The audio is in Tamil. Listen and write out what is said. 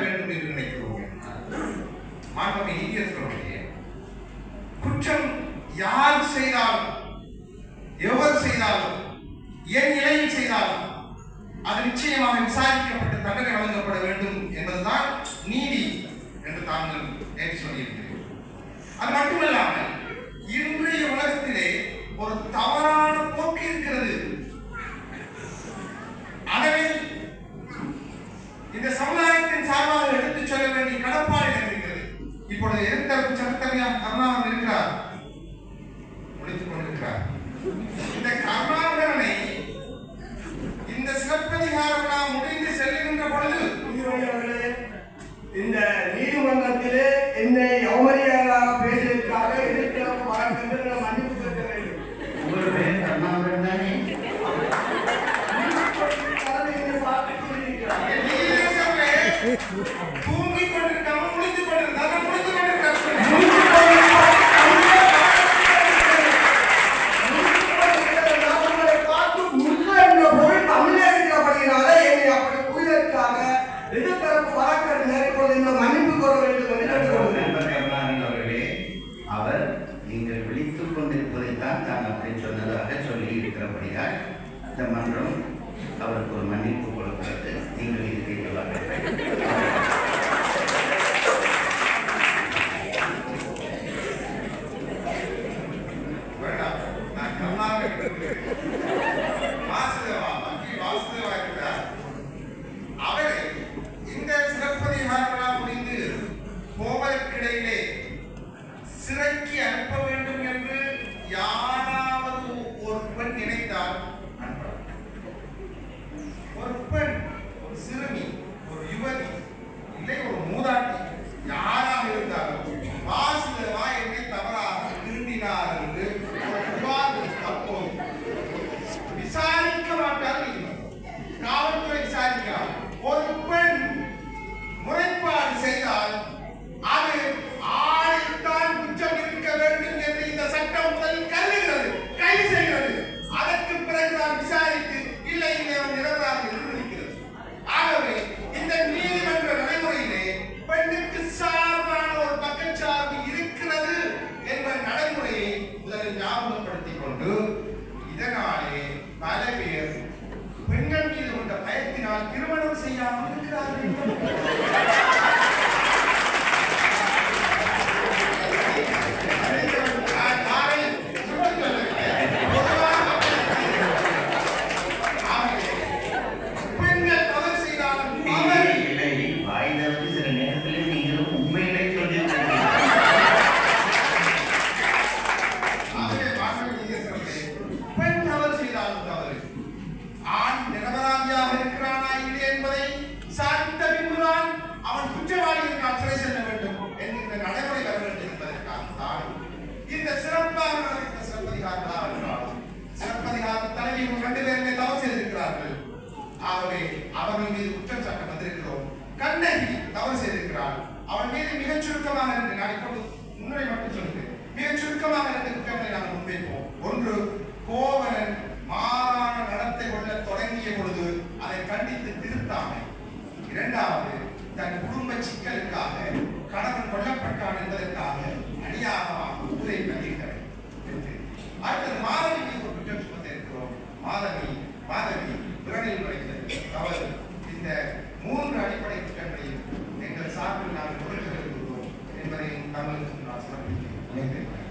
வேண்டும் என்று நினைக்கிறோம். மாண்புமிகு நீதியரசர்களே, குற்றம் யார் செய்தாலும் எவர் செய்தாலும் என் நிலையில் செய்தாலும் அது நிச்சயமாக விசாரிக்கப்பட்டு தண்டனை வழங்கப்பட வேண்டும் என்பதுதான் நீதி என்று தாங்கள் நேற்று சொல்லியிருக்கிறேன். அது மட்டுமல்லாமல் இன்றைய உலகத்திலே ஒரு தவறான போக்கு இருக்கிறது. அதனை இந்த சமுதாயத்தின் சார்பாக எடுத்துச் சொல்ல வேண்டிய கடப்பாடு இருக்கிறது. இப்பொழுது எதிர்த்தரப்பு சட்டத்தரணியாக கருணாகரன் இருக்கிறார், முடித்துக் கொண்டிருக்கிறார். இந்த கருணாகரனை இந்த சிறப்பதிகார விழா முடிந்து செல்லுகின்ற பொழுது இந்த நீதிமன்றத்திலே என்னை அவமரியாதையாக பேசியதற்காக எதிர்த்தரப்பு வழக்கென்று மன்னிப்பு கேட்க வேண்டும். உங்கள் பேர் கருணாகரன் தானே? தூங்கிக் கொண்டிருக்காம முடித்துக் கொண்டிருந்தாங்க. அவர் நீங்கள் விழித்துக் கொண்டிருப்பதைத்தான் தான் அப்படி சொன்னதாக சொல்லி இருக்கிறபடியால் இந்த மன்றம் அவருக்கு ஒரு மன்னிப்பு கொடுக்கிறது. நீங்கள் இருக்கிறீர்களாக சிறைக்கு அனுப்ப வேண்டும் என்று யாராவது ஒரு பெண் நினைத்தால் ஒரு பெண், ஒரு சிறுமி, ஒரு யுவதி, இல்லை ஒரு மூதாட்டி, யாராக இருந்தாலும் வாசுதேவா என்னை தவறாக திரும்பினார் என்று அப்போது விசாரிக்க மாட்டார்கள். காவல்துறை விசாரிக்கிறார். ஒரு பெண் முறைப்பாடு செய்தால் அது ஆணைத்தான் குற்றம் இருக்க வேண்டும் என்று இந்த சட்டம் முதலில் கருதுகிறது, கைது செய்கிறது. அதற்கு பிறகுதான் விசாரித்து இல்லை நிரபராக நிரூபிக்கிறது. ஆகவே இந்த நீதிமன்ற நடைமுறையிலே பெண்ணுக்கு சார்பான ஒரு பக்கச்சார்பு இருக்கிறது என்ற நடைமுறையை முதலில் ஞாபகப்படுத்திக் கொண்டு இதனாலே பல பேர் பெண்கள் மீது கொண்ட பயத்தினால் திருமணம் செய்யாமல் இருக்கிறார்கள். இந்த சிறப்பாக சிறப்பதிகார தலைவி 2 பேருமே தவறு செய்திருக்கிறார்கள். ஆகவே அவர்கள் மீது குற்றம் சாட்ட வந்திருக்கிறோம். கண்ணகி தவறு செய்திருக்கிறார். அவன் மீது மிகச் சுருக்கமாக இருந்து நான் இப்போது முன்னுரை மட்டும் சொல்கிறேன். மிகச் சுருக்கமாக 2 குற்றங்களை நாங்கள் முன்வைப்போம். ஒன்று, கோவலன் மாறான நடத்தை கொள்ள தொடங்கிய பொழுது அதை கண்டித்து திருத்தாமை. இரண்டாவது, தன் குடும்ப சிக்கலுக்காக கணவன் கொல்லப்பட்டான் என்பதற்காக அடியாகமாக ஊரை பதிவிட்டவை. அடுத்தது மாதவி மீது ஒரு குற்றம் சுமத்த இருக்கிறோம். மாதவி பிறனில் படைத்தது தவறு. இந்த 3 அடிப்படை குற்றங்களையும் எங்கள் சார்பில் நாங்கள் கொடுக்க விரும்புகிறோம் என்பதை தமிழுக்கு நான் சமர்ப்பிக்கிறேன்.